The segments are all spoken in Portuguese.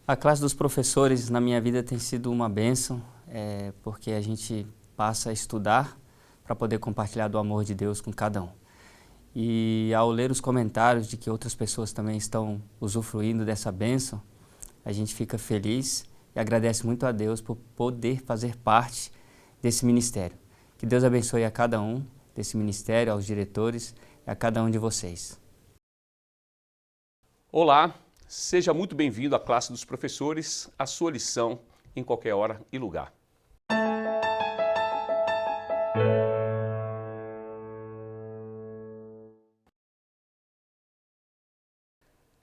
A classe dos professores na minha vida tem sido uma bênção, porque a gente passa a estudar para poder compartilhar do amor de Deus com cada um. E ao ler os comentários de que outras pessoas também estão usufruindo dessa bênção, a gente fica feliz e agradece muito a Deus por poder fazer parte desse ministério. Que Deus abençoe a cada um desse ministério, aos diretores e a cada um de vocês. Olá, seja muito bem-vindo à classe dos professores, a sua lição em qualquer hora e lugar.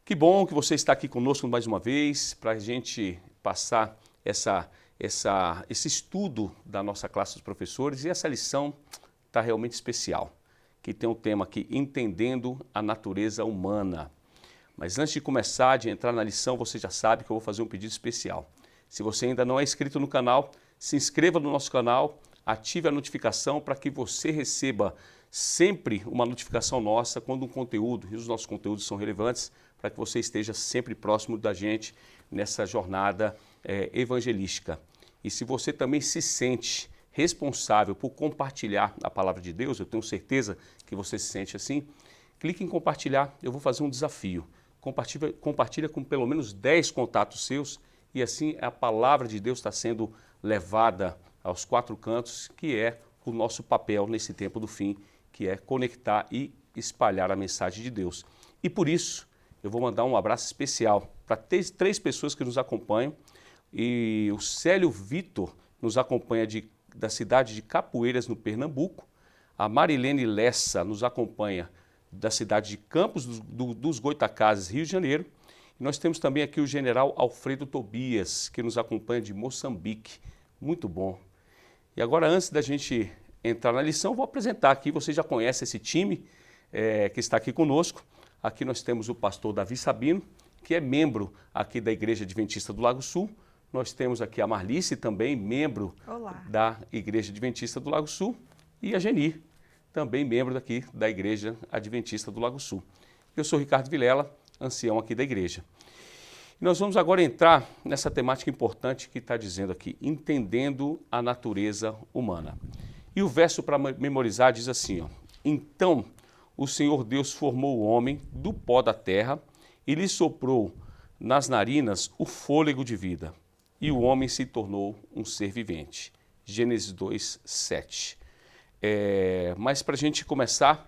Que bom que você está aqui conosco mais uma vez para a gente passar esse estudo da nossa classe dos professores, e essa lição está realmente especial, que tem um tema aqui, Entendendo a Natureza Humana. Mas antes de começar, de entrar na lição, você já sabe que eu vou fazer um pedido especial. Se você ainda não é inscrito no canal, se inscreva no nosso canal, ative a notificação para que você receba sempre uma notificação nossa quando um conteúdo, e os nossos conteúdos são relevantes, para que você esteja sempre próximo da gente nessa jornada evangelística. E se você também se sente responsável por compartilhar a palavra de Deus, eu tenho certeza que você se sente assim, clique em compartilhar. Eu vou fazer um desafio. Compartilha com pelo menos 10 contatos seus, e assim a palavra de Deus está sendo levada aos quatro cantos, que é o nosso papel nesse tempo do fim, que é conectar e espalhar a mensagem de Deus. E por isso, eu vou mandar um abraço especial para três pessoas que nos acompanham. E o Célio Vitor nos acompanha da cidade de Capoeiras, no Pernambuco. A Marilene Lessa nos acompanha da cidade de Campos dos Goitacazes, Rio de Janeiro. E nós temos também aqui o general Alfredo Tobias, que nos acompanha de Moçambique. Muito bom. E agora, antes da gente entrar na lição, vou apresentar aqui, você já conhece esse time que está aqui conosco. Aqui nós temos o pastor Davi Sabino, que é membro aqui da Igreja Adventista do Lago Sul. Nós temos aqui a Marlice, também membro da Igreja Adventista do Lago Sul. E a Geni, também membro daqui da Igreja Adventista do Lago Sul. Eu sou Ricardo Vilela, ancião aqui da igreja. E nós vamos agora entrar nessa temática importante que está dizendo aqui, entendendo a natureza humana. E o verso para memorizar diz assim, ó, então o Senhor Deus formou o homem do pó da terra e lhe soprou nas narinas o fôlego de vida, e o homem se tornou um ser vivente. Gênesis 2, 7. Mas para a gente começar,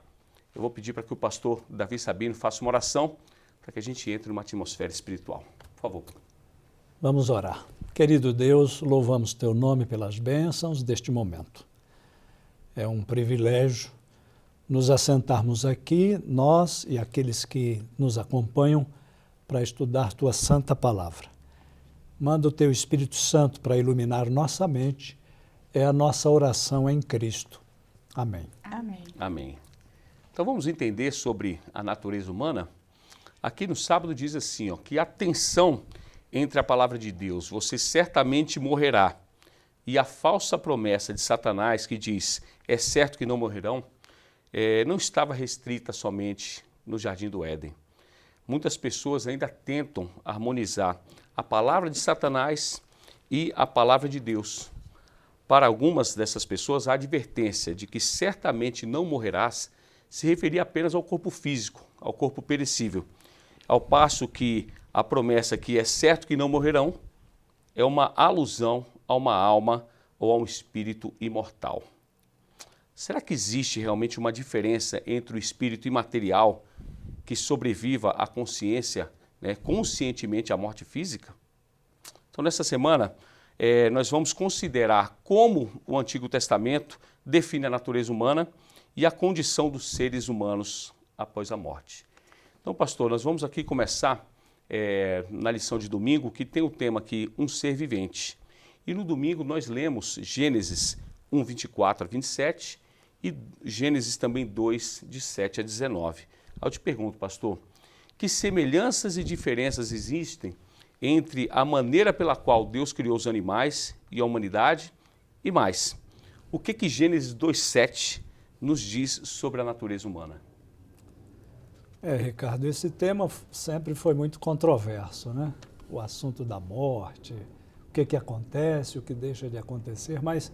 eu vou pedir para que o pastor Davi Sabino faça uma oração para que a gente entre numa atmosfera espiritual. Por favor. Vamos orar. Querido Deus, louvamos teu nome pelas bênçãos deste momento. É um privilégio nos assentarmos aqui, nós e aqueles que nos acompanham, para estudar tua santa palavra. Manda o teu Espírito Santo para iluminar nossa mente. É a nossa oração em Cristo. Amém. Amém. Amém. Então vamos entender sobre a natureza humana. Aqui no sábado diz assim, ó, que a tensão entre a palavra de Deus, você certamente morrerá, e a falsa promessa de Satanás que diz, é certo que não morrerão, não estava restrita somente no Jardim do Éden. Muitas pessoas ainda tentam harmonizar a palavra de Satanás e a palavra de Deus. Para algumas dessas pessoas, a advertência de que certamente não morrerás se referia apenas ao corpo físico, ao corpo perecível, ao passo que a promessa que é certo que não morrerão é uma alusão a uma alma ou a um espírito imortal. Será que existe realmente uma diferença entre o espírito imaterial que sobreviva à consciência, conscientemente à morte física? Então, nessa semana, nós vamos considerar como o Antigo Testamento define a natureza humana e a condição dos seres humanos após a morte. Então, pastor, nós vamos aqui começar na lição de domingo, que tem o tema aqui, um ser vivente. E no domingo nós lemos Gênesis 1, 24 a 27 e Gênesis também 2, de 7 a 19. Aí eu te pergunto, pastor, que semelhanças e diferenças existem entre a maneira pela qual Deus criou os animais e a humanidade? E mais, o que Gênesis 2:7 nos diz sobre a natureza humana? Ricardo, esse tema sempre foi muito controverso, né? o assunto da morte, o que acontece, o que deixa de acontecer, mas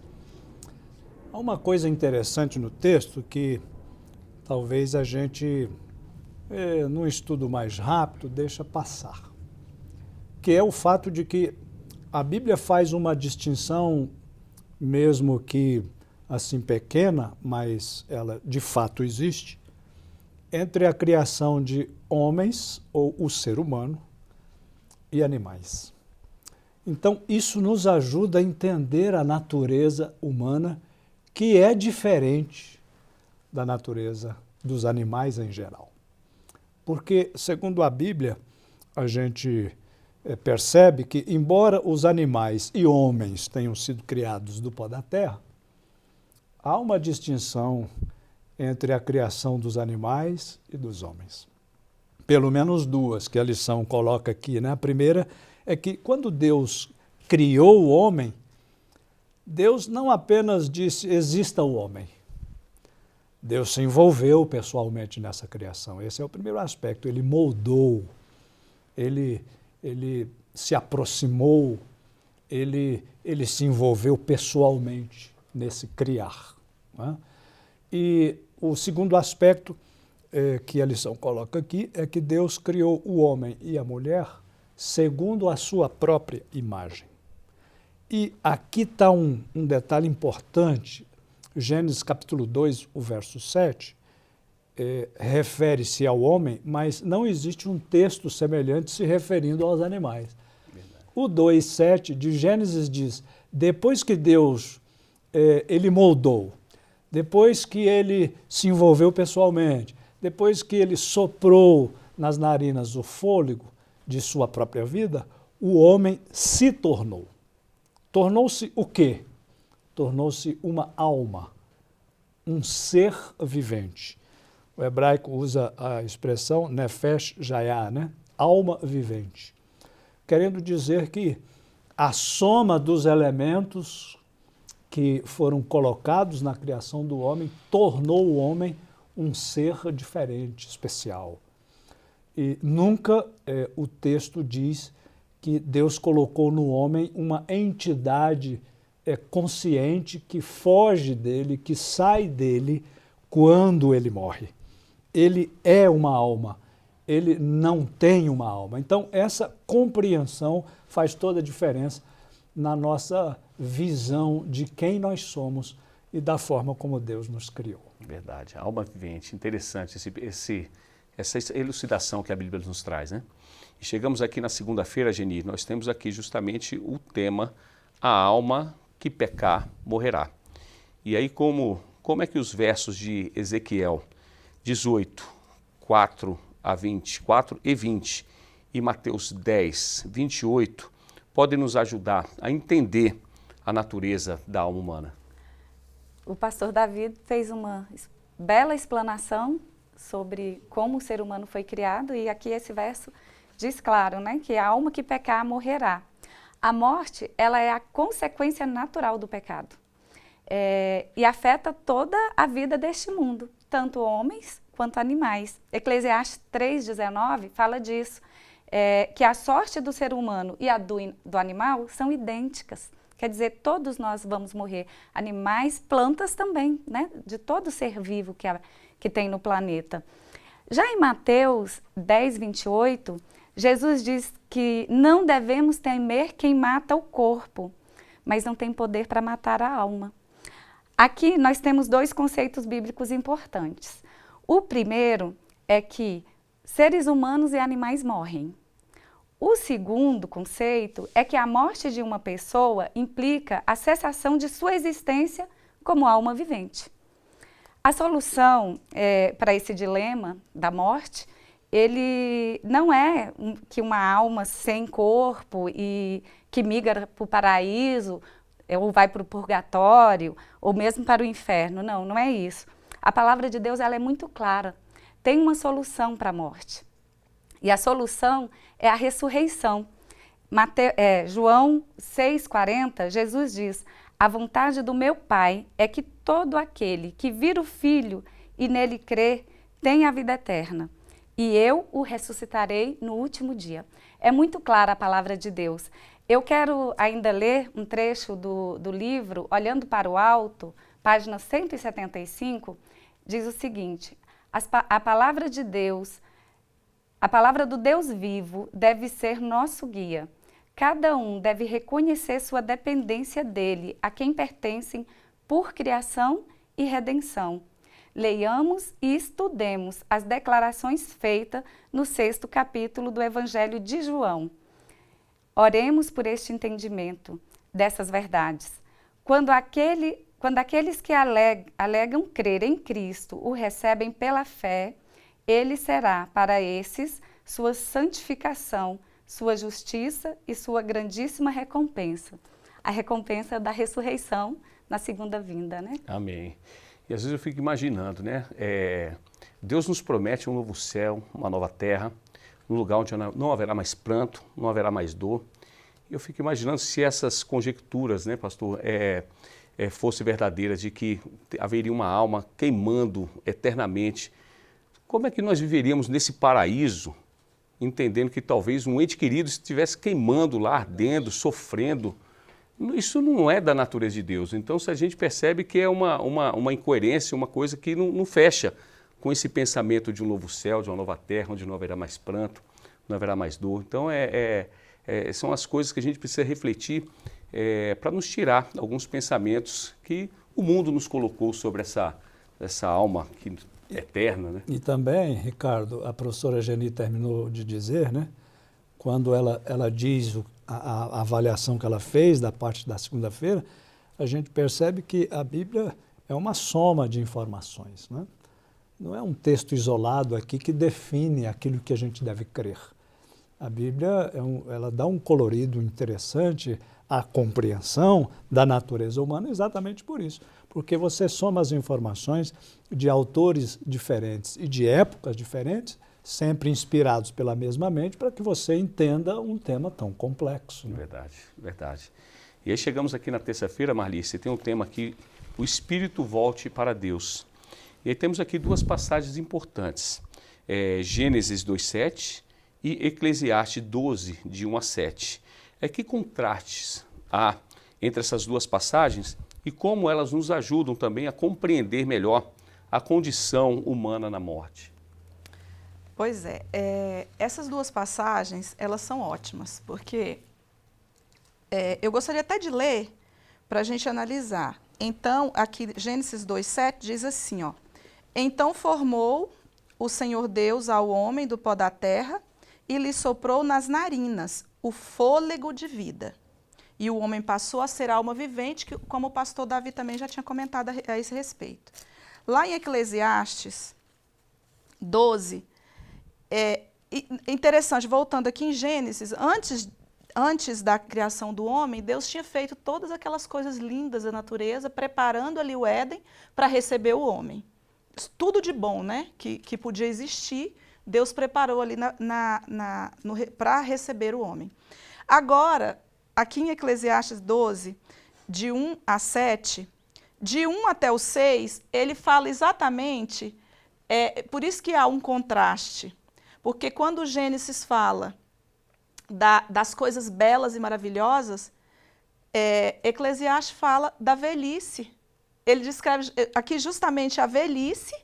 há uma coisa interessante no texto que talvez a gente, num estudo mais rápido, deixa passar, que é o fato de que a Bíblia faz uma distinção, mesmo que assim pequena, mas ela de fato existe, entre a criação de homens, ou o ser humano, e animais. Então, isso nos ajuda a entender a natureza humana, que é diferente da natureza dos animais em geral. Porque, segundo a Bíblia, a gente percebe que, embora os animais e homens tenham sido criados do pó da terra, há uma distinção entre a criação dos animais e dos homens. Pelo menos duas que a lição coloca aqui, né? A primeira é que quando Deus criou o homem, Deus não apenas disse exista o homem. Deus se envolveu pessoalmente nessa criação. Esse é o primeiro aspecto. Ele moldou, ele se aproximou, ele se envolveu pessoalmente nesse criar. Né? E o segundo aspecto que a lição coloca aqui é que Deus criou o homem e a mulher segundo a sua própria imagem. E aqui está um detalhe importante. Gênesis capítulo 2, o verso 7, refere-se ao homem, mas não existe um texto semelhante se referindo aos animais. Verdade. O 2,7 de Gênesis diz, depois que Deus ele moldou, depois que ele se envolveu pessoalmente, depois que ele soprou nas narinas o fôlego de sua própria vida, o homem se tornou. Tornou-se o quê? Tornou-se uma alma, um ser vivente. O hebraico usa a expressão nefesh jayá, né? Alma vivente. Querendo dizer que a soma dos elementos que foram colocados na criação do homem tornou o homem um ser diferente, especial. E nunca o texto diz que Deus colocou no homem uma entidade consciente que foge dele, que sai dele quando ele morre. Ele é uma alma, ele não tem uma alma. Então, essa compreensão faz toda a diferença na nossa visão de quem nós somos e da forma como Deus nos criou. Verdade, alma vivente, interessante essa elucidação que a Bíblia nos traz, né? E chegamos aqui na segunda-feira, Geni, nós temos aqui justamente o tema, a alma que pecar morrerá. E aí como é que os versos de Ezequiel 18, 4 a 20, 4 e 20 e Mateus 10, 28 podem nos ajudar a entender a natureza da alma humana? O pastor Davi fez uma bela explanação sobre como o ser humano foi criado e aqui esse verso diz claro, né, que a alma que pecar morrerá. A morte, ela é a consequência natural do pecado e afeta toda a vida deste mundo, tanto homens quanto animais. Eclesiastes 3,19 fala disso, que a sorte do ser humano e a do animal são idênticas. Quer dizer, todos nós vamos morrer. Animais, plantas também, né? De todo ser vivo que tem no planeta. Já em Mateus 10, 28, Jesus diz que não devemos temer quem mata o corpo, mas não tem poder para matar a alma. Aqui nós temos dois conceitos bíblicos importantes. O primeiro é que seres humanos e animais morrem. O segundo conceito é que a morte de uma pessoa implica a cessação de sua existência como alma vivente. A solução para esse dilema da morte, ele não é que uma alma sem corpo e que migra para o paraíso, ou vai para o purgatório, ou mesmo para o inferno. Não, não é isso. A palavra de Deus ela é muito clara. Tem uma solução para a morte. E a solução é a ressurreição. João 6,40, Jesus diz, a vontade do meu Pai é que todo aquele que vir o Filho e nele crer tenha a vida eterna. E eu o ressuscitarei no último dia. É muito clara a palavra de Deus. Eu quero ainda ler um trecho do livro, Olhando para o Alto, página 175, diz o seguinte: a palavra de Deus, a palavra do Deus vivo deve ser nosso guia. Cada um deve reconhecer sua dependência dele, a quem pertencem por criação e redenção. Leiamos e estudemos as declarações feitas no 6º capítulo do Evangelho de João. Oremos por este entendimento dessas verdades. Quando aqueles que alegam crer em Cristo o recebem pela fé, ele será para esses sua santificação, sua justiça e sua grandíssima recompensa. A recompensa da ressurreição na segunda vinda, né? Amém. E às vezes eu fico imaginando, né? Deus nos promete um novo céu, uma nova terra, um lugar onde não haverá mais pranto, não haverá mais dor. E eu fico imaginando se essas conjecturas, né, pastor, fossem verdadeiras, de que haveria uma alma queimando eternamente. Como é que nós viveríamos nesse paraíso, entendendo que talvez um ente querido estivesse queimando lá, ardendo, sofrendo? Isso não é da natureza de Deus. Então, se a gente percebe que é uma incoerência, uma coisa que não fecha com esse pensamento de um novo céu, de uma nova terra, onde não haverá mais pranto, não haverá mais dor. Então, são as coisas que a gente precisa refletir para nos tirar alguns pensamentos que o mundo nos colocou sobre essa alma eterna, né? E também, Ricardo, a professora Geni terminou de dizer, né? Quando ela diz a avaliação que ela fez da parte da segunda-feira, a gente percebe que a Bíblia é uma soma de informações, né? Não é um texto isolado aqui que define aquilo que a gente deve crer. A Bíblia ela dá um colorido interessante à compreensão da natureza humana exatamente por isso, porque você soma as informações de autores diferentes e de épocas diferentes, sempre inspirados pela mesma mente, para que você entenda um tema tão complexo, né? Verdade, verdade. E aí chegamos aqui na terça-feira, Marli, você tem um tema aqui, o Espírito volte para Deus. E aí temos aqui duas passagens importantes, Gênesis 2:7 e Eclesiastes 12, de 1 a 7. Que contrastes há entre essas duas passagens e como elas nos ajudam também a compreender melhor a condição humana na morte? Pois essas duas passagens, elas são ótimas, porque eu gostaria até de ler para a gente analisar. Então, aqui, Gênesis 2:7 diz assim, ó: Então formou o Senhor Deus ao homem do pó da terra e lhe soprou nas narinas o fôlego de vida. E o homem passou a ser alma vivente, que, como o pastor Davi também já tinha comentado a esse respeito. Lá em Eclesiastes 12, interessante, voltando aqui em Gênesis, antes da criação do homem, Deus tinha feito todas aquelas coisas lindas da natureza, preparando ali o Éden para receber o homem. Tudo de bom, né, que podia existir, Deus preparou ali para receber o homem. Agora, aqui em Eclesiastes 12, de 1 a 7, de 1 até o 6, ele fala exatamente, por isso que há um contraste, porque quando Gênesis fala das coisas belas e maravilhosas, Eclesiastes fala da velhice. Ele descreve aqui justamente a velhice,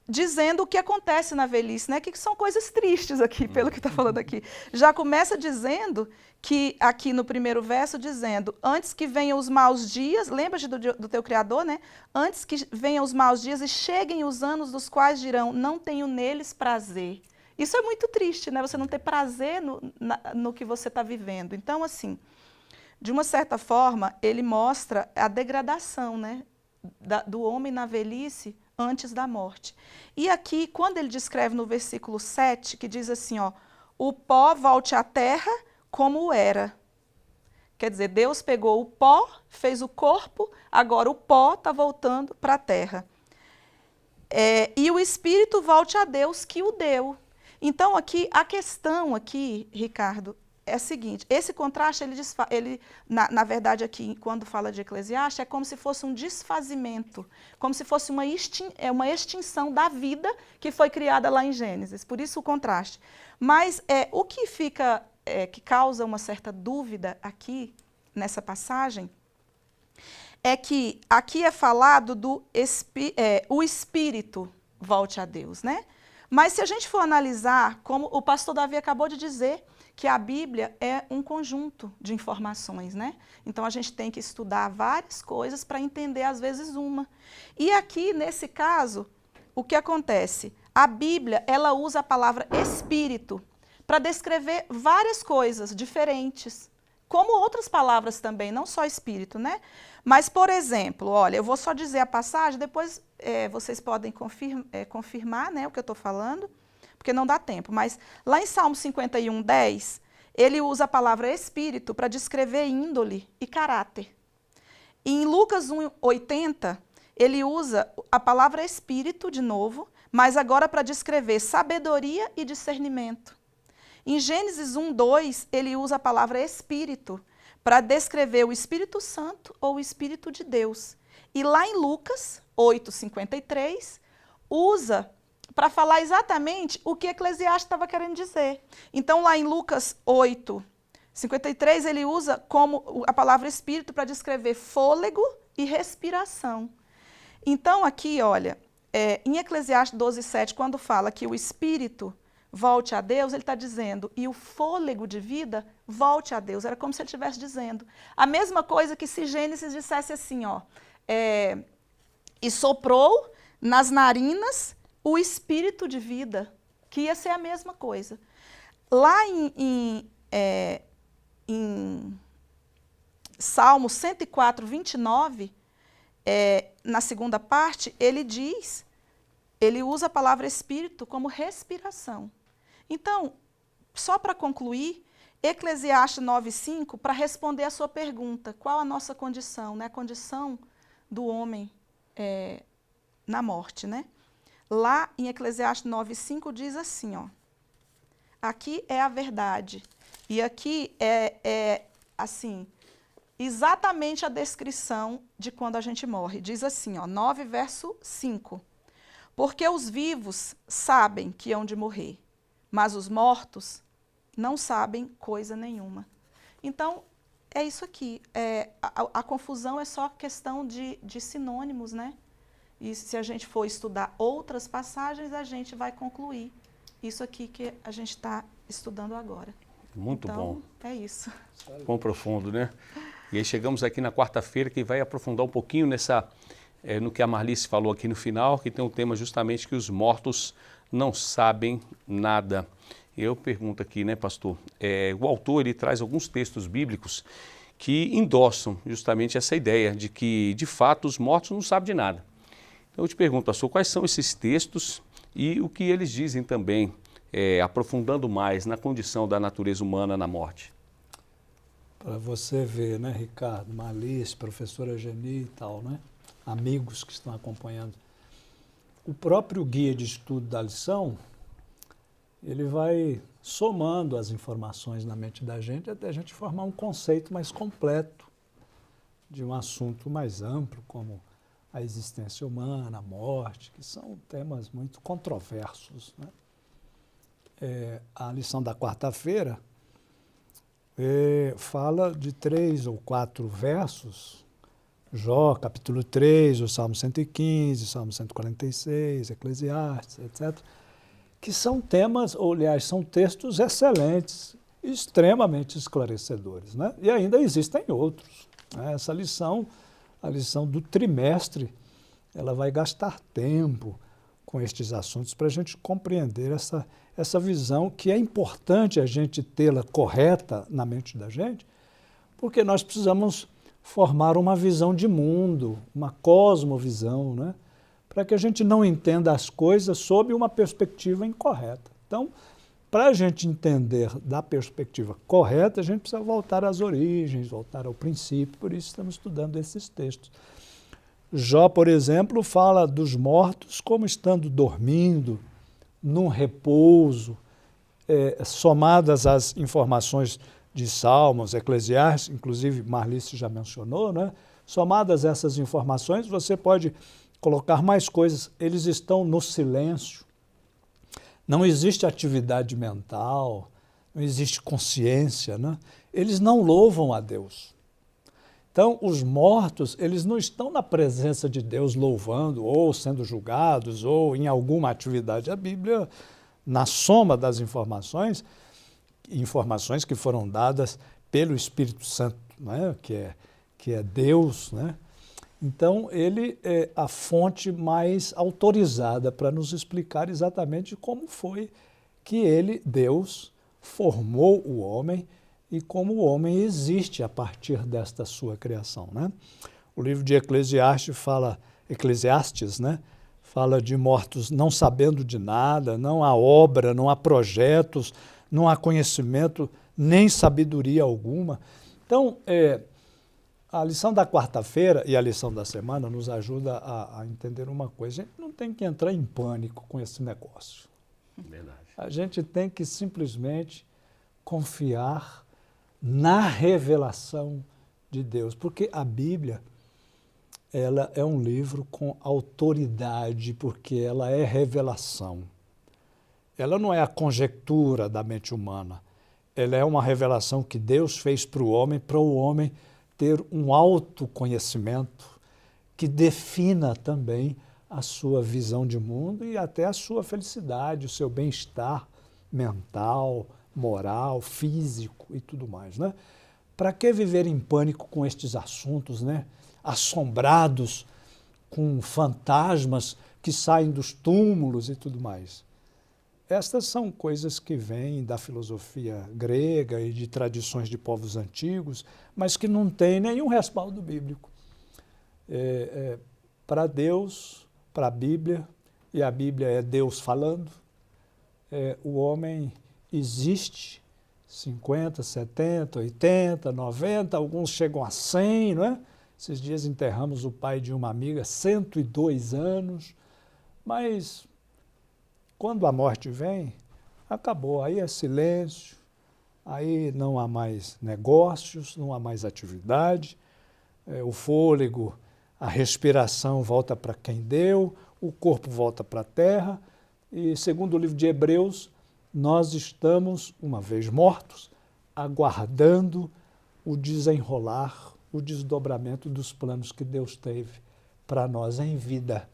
dizendo o que acontece na velhice, né? Que são coisas tristes aqui, pelo que está falando aqui. Já começa dizendo que, aqui no primeiro verso, dizendo, antes que venham os maus dias, lembra-te do teu Criador, né? Antes que venham os maus dias e cheguem os anos dos quais dirão, não tenho neles prazer. Isso é muito triste, né? Você não ter prazer no que você está vivendo. Então, assim, de uma certa forma, ele mostra a degradação, né? Do homem na velhice antes da morte. E aqui, quando ele descreve no versículo 7, que diz assim, ó, o pó volte à terra como era. Quer dizer, Deus pegou o pó, fez o corpo, agora o pó está voltando para a terra. E o espírito volte a Deus que o deu. Então, aqui, a questão aqui, Ricardo, é o seguinte, esse contraste, ele na verdade aqui, quando fala de Eclesiastes, é como se fosse um desfazimento, como se fosse uma extinção da vida que foi criada lá em Gênesis, por isso o contraste. Mas o que fica, que causa uma certa dúvida aqui, nessa passagem, é que aqui é falado o espírito volte a Deus, né? Mas se a gente for analisar, como o pastor Davi acabou de dizer, que a Bíblia é um conjunto de informações, né? Então a gente tem que estudar várias coisas para entender às vezes uma. E aqui, nesse caso, o que acontece? A Bíblia, ela usa a palavra espírito para descrever várias coisas diferentes, como outras palavras também, não só espírito, né? Mas, por exemplo, olha, eu vou só dizer a passagem, depois vocês podem confirmar, né, o que eu estou falando, porque não dá tempo. Mas lá em Salmo 51, 10, ele usa a palavra espírito para descrever índole e caráter. E em Lucas 1, 80, ele usa a palavra espírito de novo, mas agora para descrever sabedoria e discernimento. Em Gênesis 1, 2, ele usa a palavra espírito para descrever o Espírito Santo ou o Espírito de Deus. E lá em Lucas 8, 53, usa para falar exatamente o que Eclesiastes estava querendo dizer. Então, lá em Lucas 8, 53, ele usa como a palavra espírito para descrever fôlego e respiração. Então, aqui, olha, em Eclesiastes 12, 7, quando fala que o espírito volte a Deus, ele está dizendo, e o fôlego de vida volte a Deus. Era como se ele estivesse dizendo. A mesma coisa que se Gênesis dissesse assim, ó, e soprou nas narinas o espírito de vida, que ia ser a mesma coisa. Lá em Salmo 104, 29, na segunda parte, ele usa a palavra espírito como respiração. Então, só para concluir, Eclesiastes 9:5, para responder a sua pergunta, qual a nossa condição, né? A condição do homem na morte, né? Lá em Eclesiastes 9:5 diz assim, ó, aqui é a verdade, e aqui assim, exatamente a descrição de quando a gente morre. Diz assim, ó, 9, verso 5, porque os vivos sabem que hão de morrer, mas os mortos não sabem coisa nenhuma. Então, é isso aqui, a confusão é só questão de sinônimos, né? E se a gente for estudar outras passagens, a gente vai concluir isso aqui que a gente está estudando agora. Muito bom. É isso. Bom, profundo, né? E aí chegamos aqui na quarta-feira, que vai aprofundar um pouquinho no que a Marlice falou aqui no final, que tem um tema justamente que os mortos não sabem nada. Eu pergunto aqui, né, pastor, o autor ele traz alguns textos bíblicos que endossam justamente essa ideia de que, de fato, os mortos não sabem de nada. Então eu te pergunto, pastor, quais são esses textos e o que eles dizem também, aprofundando mais na condição da natureza humana na morte? Para você ver, né, Ricardo, Marlice, professora Geni e tal, né, amigos que estão acompanhando. O próprio guia de estudo da lição, ele vai somando as informações na mente da gente até a gente formar um conceito mais completo de um assunto mais amplo, como a existência humana, a morte, que são temas muito controversos, né? A lição da quarta-feira fala de 3 ou 4 versos, Jó, capítulo 3, o Salmo 115, Salmo 146, Eclesiastes, etc., que são temas, ou aliás, são textos excelentes, extremamente esclarecedores, né? E ainda existem outros, né? Essa lição, a lição do trimestre, ela vai gastar tempo com estes assuntos para a gente compreender essa visão que é importante a gente tê-la correta na mente da gente, porque nós precisamos formar uma visão de mundo, uma cosmovisão, né? Para que a gente não entenda as coisas sob uma perspectiva incorreta. Então, para a gente entender da perspectiva correta, a gente precisa voltar às origens, voltar ao princípio, por isso estamos estudando esses textos. Jó, por exemplo, fala dos mortos como estando dormindo, num repouso, somadas às informações de Salmos, Eclesiastes, inclusive Marlice já mencionou, né? Somadas essas informações, você pode colocar mais coisas. Eles estão no silêncio. Não existe atividade mental, não existe consciência, né? Eles não louvam a Deus. Então, os mortos, eles não estão na presença de Deus louvando, ou sendo julgados, ou em alguma atividade. A Bíblia, na soma das informações que foram dadas pelo Espírito Santo, né? que é Deus, né? Então, ele é a fonte mais autorizada para nos explicar exatamente como foi que ele, Deus, formou o homem e como o homem existe a partir desta sua criação, né? O livro de Eclesiastes fala de mortos não sabendo de nada, não há obra, não há projetos, não há conhecimento, nem sabedoria alguma. Então, a lição da quarta-feira e a lição da semana nos ajuda a entender uma coisa. A gente não tem que entrar em pânico com esse negócio. Verdade. A gente tem que simplesmente confiar na revelação de Deus, porque a Bíblia, ela é um livro com autoridade, porque ela é revelação. Ela não é a conjectura da mente humana, ela é uma revelação que Deus fez para o homem ter um autoconhecimento que defina também a sua visão de mundo e até a sua felicidade, o seu bem-estar mental, moral, físico e tudo mais, né? Para que viver em pânico com estes assuntos, né? Assombrados com fantasmas que saem dos túmulos e tudo mais? Estas são coisas que vêm da filosofia grega e de tradições de povos antigos, mas que não têm nenhum respaldo bíblico. Para Deus, para a Bíblia, e a Bíblia é Deus falando, o homem existe 50, 70, 80, 90, alguns chegam a 100, não é? Esses dias enterramos o pai de uma amiga, 102 anos, mas quando a morte vem, acabou, aí é silêncio, aí não há mais negócios, não há mais atividade, o fôlego, a respiração volta para quem deu, o corpo volta para a terra, e segundo o livro de Hebreus, nós estamos, uma vez mortos, aguardando o desenrolar, o desdobramento dos planos que Deus teve para nós em vida.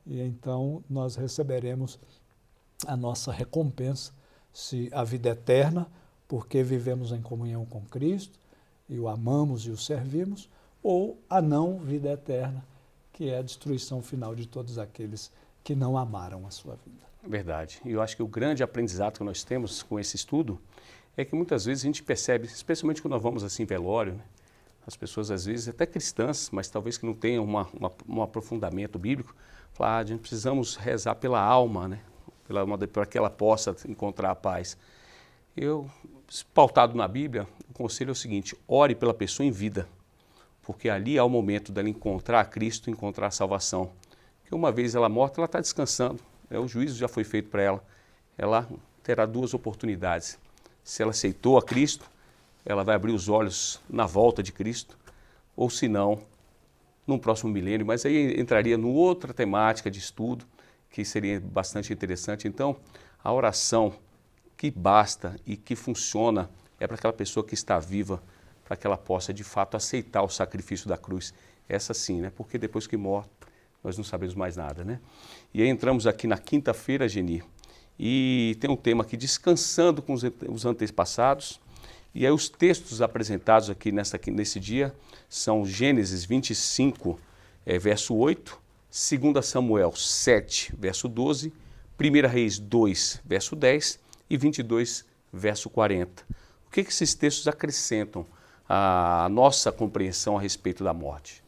E então nós receberemos a nossa recompensa, se a vida é eterna, porque vivemos em comunhão com Cristo e o amamos e o servimos, ou a não vida eterna, que é a destruição final de todos aqueles que não amaram a sua vida. Verdade. E eu acho que o grande aprendizado que nós temos com esse estudo é que muitas vezes a gente percebe, especialmente quando nós vamos assim em velório, né? As pessoas às vezes até cristãs, mas talvez que não tenham um aprofundamento bíblico, falam, a gente precisamos rezar pela alma, né? Para que ela possa encontrar a paz. Eu, pautado na Bíblia, o conselho é o seguinte: ore pela pessoa em vida, porque ali é o momento dela encontrar Cristo, encontrar a salvação. Porque uma vez ela morta, ela está descansando. O juízo já foi feito para ela. Ela terá duas oportunidades. Se ela aceitou a Cristo, ela vai abrir os olhos na volta de Cristo, ou se não, num próximo milênio. Mas aí entraria numa outra temática de estudo, que seria bastante interessante. Então, a oração que basta e que funciona é para aquela pessoa que está viva, para que ela possa, de fato, aceitar o sacrifício da cruz. Essa sim, né? Porque depois que morre, nós não sabemos mais nada, né? E aí entramos aqui na quinta-feira, Geni, e tem um tema aqui, descansando com os antepassados. E aí os textos apresentados aqui nesse dia são Gênesis 25, verso 8, 2 Samuel 7, verso 12, 1 Reis 2, verso 10 e 22, verso 40. O que esses textos acrescentam à nossa compreensão a respeito da morte?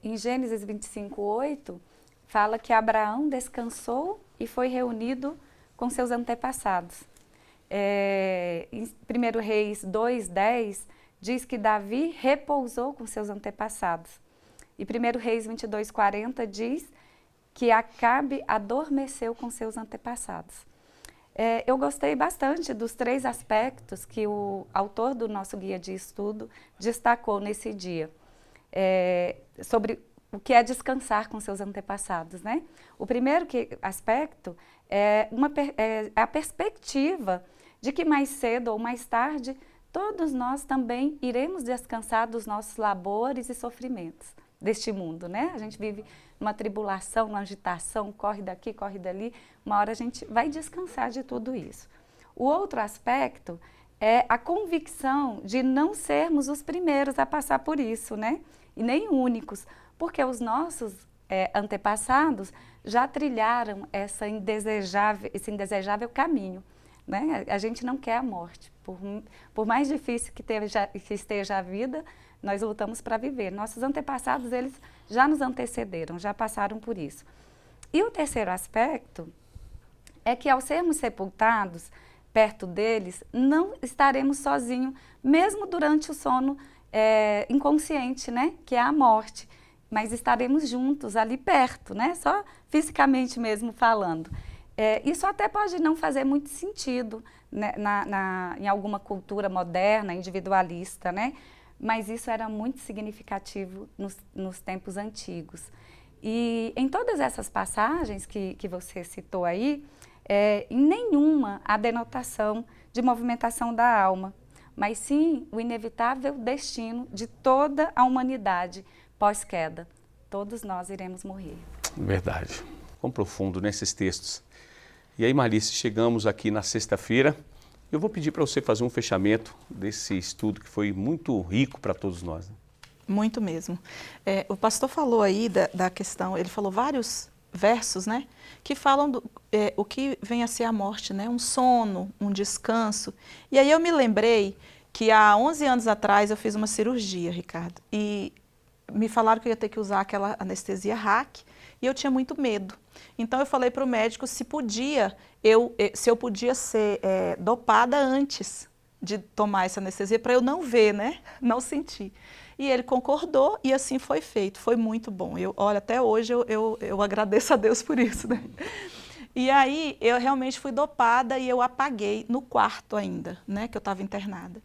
Em Gênesis 25, 8, fala que Abraão descansou e foi reunido com seus antepassados. Em 1 Reis 2, 10, diz que Davi repousou com seus antepassados. E 1 Reis 22, 40 diz que Acabe adormeceu com seus antepassados. Eu gostei bastante dos 3 aspectos que o autor do nosso guia de estudo destacou nesse dia, sobre o que é descansar com seus antepassados, né? O primeiro aspecto é a perspectiva de que mais cedo ou mais tarde todos nós também iremos descansar dos nossos labores e sofrimentos deste mundo, né? A gente vive numa tribulação, numa agitação, corre daqui, corre dali, uma hora a gente vai descansar de tudo isso. O outro aspecto é a convicção de não sermos os primeiros a passar por isso, né? E nem únicos, porque os nossos antepassados já trilharam esse indesejável caminho, né? A gente não quer a morte. Por mais difícil que esteja a vida, nós lutamos para viver. Nossos antepassados, eles já nos antecederam, já passaram por isso. E o terceiro aspecto é que, ao sermos sepultados perto deles, não estaremos sozinhos, mesmo durante o sono inconsciente, né? Que é a morte. Mas estaremos juntos, ali perto, né? Só fisicamente mesmo falando. Isso até pode não fazer muito sentido, né, em alguma cultura moderna, individualista, né? Mas isso era muito significativo nos tempos antigos. E em todas essas passagens que você citou aí, em nenhuma há denotação de movimentação da alma, mas sim o inevitável destino de toda a humanidade pós-queda. Todos nós iremos morrer. Verdade. Quão profundo nesses textos. E aí, Marlice, chegamos aqui na sexta-feira. Eu vou pedir para você fazer um fechamento desse estudo que foi muito rico para todos nós. Né? Muito mesmo. O pastor falou aí da questão, ele falou vários versos, né, que falam o que vem a ser a morte, né, um sono, um descanso. E aí eu me lembrei que há 11 anos atrás eu fiz uma cirurgia, Ricardo, e me falaram que eu ia ter que usar aquela anestesia RAC, e eu tinha muito medo. Então eu falei para o médico se eu podia ser dopada antes de tomar essa anestesia, para eu não ver, né, não sentir. E ele concordou e assim foi feito, foi muito bom. Olha, até hoje eu agradeço a Deus por isso, né? E aí eu realmente fui dopada e eu apaguei no quarto ainda, né, que eu estava internada.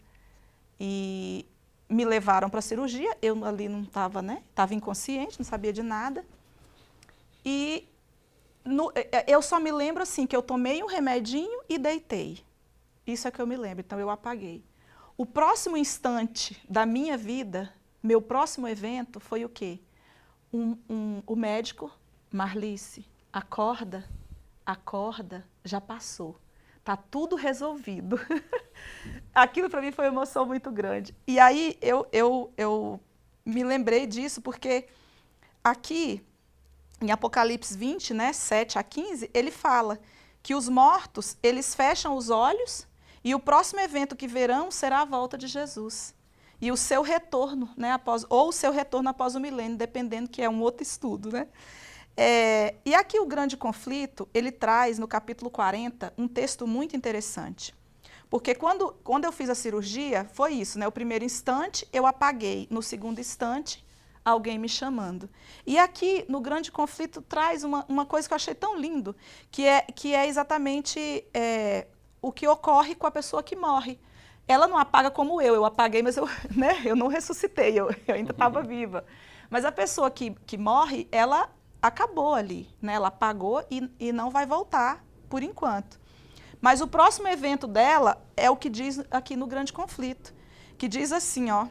E me levaram para a cirurgia, eu ali não estava, né, estava inconsciente, não sabia de nada. E eu só me lembro assim que eu tomei um remedinho e deitei. Isso é que eu me lembro, então eu apaguei. O próximo instante da minha vida, meu próximo evento foi o quê? O médico, Marlice, acorda, já passou. Está tudo resolvido. Aquilo para mim foi uma emoção muito grande. E aí eu me lembrei disso porque aqui, em Apocalipse 20, né, 7 a 15, ele fala que os mortos, eles fecham os olhos e o próximo evento que verão será a volta de Jesus. E o seu retorno, né, ou o seu retorno após o milênio, dependendo, que é um outro estudo, né? E aqui o grande conflito, ele traz no capítulo 40 um texto muito interessante. Porque quando eu fiz a cirurgia, foi isso, né? O primeiro instante eu apaguei, no segundo instante alguém me chamando. E aqui no grande conflito traz uma coisa que eu achei tão lindo, que é exatamente o que ocorre com a pessoa que morre. Ela não apaga como eu apaguei, mas eu não ressuscitei, eu ainda estava viva. Mas a pessoa que morre, ela acabou ali, né? Ela apagou e não vai voltar por enquanto. Mas o próximo evento dela é o que diz aqui no grande conflito, que diz assim, ó: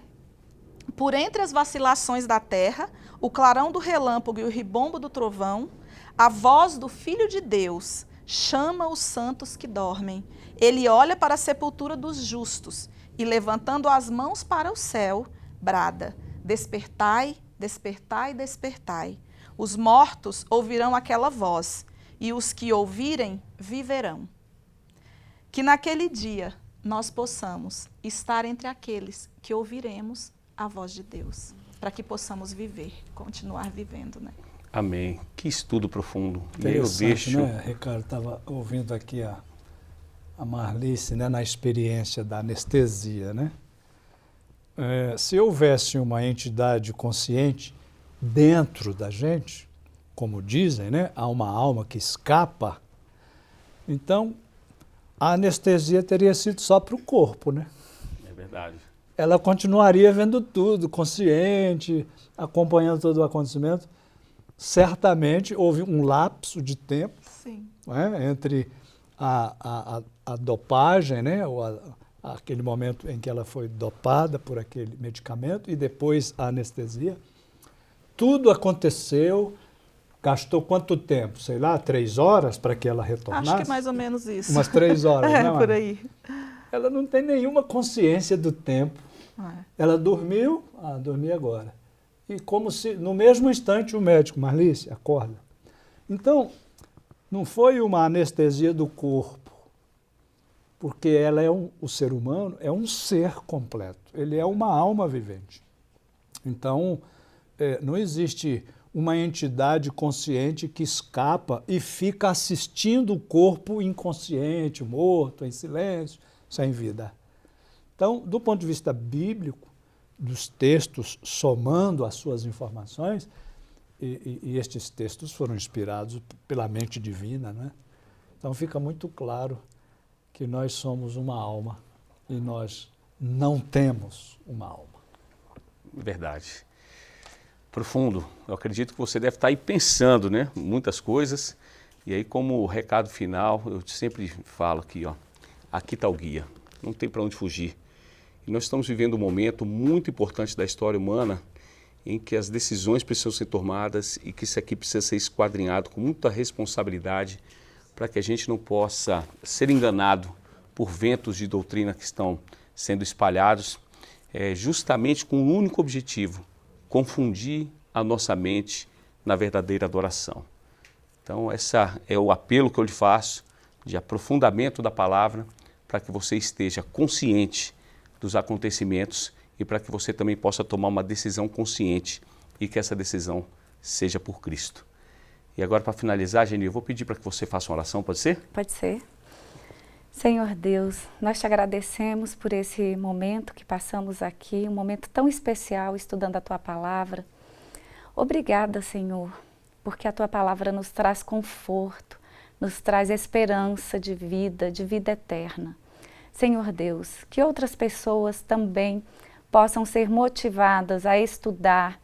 por entre as vacilações da terra, o clarão do relâmpago e o ribombo do trovão, a voz do Filho de Deus chama os santos que dormem. Ele olha para a sepultura dos justos e, levantando as mãos para o céu, brada: despertai, despertai, despertai. Os mortos ouvirão aquela voz, e os que ouvirem viverão. Que naquele dia nós possamos estar entre aqueles que ouviremos a voz de Deus, para que possamos viver, continuar vivendo, né? Amém. Que estudo profundo. Interessante, né, Ricardo? Estava ouvindo aqui a Marlice, né, na experiência da anestesia, né? Se houvesse uma entidade consciente dentro da gente, como dizem, né, há uma alma que escapa, então a anestesia teria sido só para o corpo, né? É verdade. Ela continuaria vendo tudo, consciente, acompanhando todo o acontecimento. Certamente houve um lapso de tempo, Sim. né, entre a dopagem, né, ou aquele momento em que ela foi dopada por aquele medicamento e depois a anestesia. Tudo aconteceu, gastou quanto tempo? Sei lá, 3 horas para que ela retornasse? Acho que mais ou menos isso. Umas 3 horas, É, né, por aí. Ela não tem nenhuma consciência do tempo. Ela dormiu, dormi agora. E como se, no mesmo instante, o médico, Marlice, acorda. Então, não foi uma anestesia do corpo, porque ela o ser humano é um ser completo, ele é uma alma vivente. Então, não existe uma entidade consciente que escapa e fica assistindo o corpo inconsciente, morto, em silêncio, sem vida. Então, do ponto de vista bíblico, dos textos somando as suas informações, e estes textos foram inspirados pela mente divina, né? Então fica muito claro que nós somos uma alma e nós não temos uma alma. Verdade. Profundo. Eu acredito que você deve estar aí pensando, né? Muitas coisas. E aí, como recado final, eu sempre falo aqui, ó, aqui está o guia. Não tem para onde fugir. E nós estamos vivendo um momento muito importante da história humana em que as decisões precisam ser tomadas e que isso aqui precisa ser esquadrinhado com muita responsabilidade para que a gente não possa ser enganado por ventos de doutrina que estão sendo espalhados, justamente com um único objetivo, confundir a nossa mente na verdadeira adoração. Então, esse é o apelo que eu lhe faço de aprofundamento da palavra para que você esteja consciente dos acontecimentos e para que você também possa tomar uma decisão consciente e que essa decisão seja por Cristo. E agora, para finalizar, Geni, eu vou pedir para que você faça uma oração, pode ser? Pode ser. Senhor Deus, nós te agradecemos por esse momento que passamos aqui, um momento tão especial estudando a Tua Palavra. Obrigada, Senhor, porque a Tua Palavra nos traz conforto, nos traz esperança de vida eterna. Senhor Deus, que outras pessoas também possam ser motivadas a estudar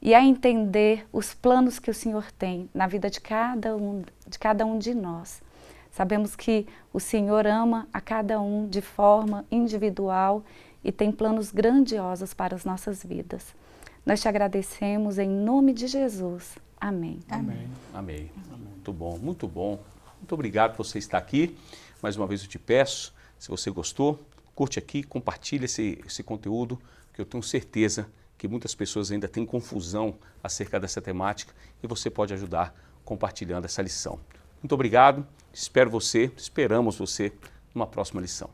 e a entender os planos que o Senhor tem na vida de cada um de nós. Sabemos que o Senhor ama a cada um de forma individual e tem planos grandiosos para as nossas vidas. Nós te agradecemos em nome de Jesus. Amém. Amém. Amém. Muito bom, muito bom. Muito obrigado por você estar aqui. Mais uma vez eu te peço, se você gostou, curte aqui, compartilhe esse conteúdo, que eu tenho certeza que muitas pessoas ainda têm confusão acerca dessa temática e você pode ajudar compartilhando essa lição. Muito obrigado, esperamos você numa próxima lição.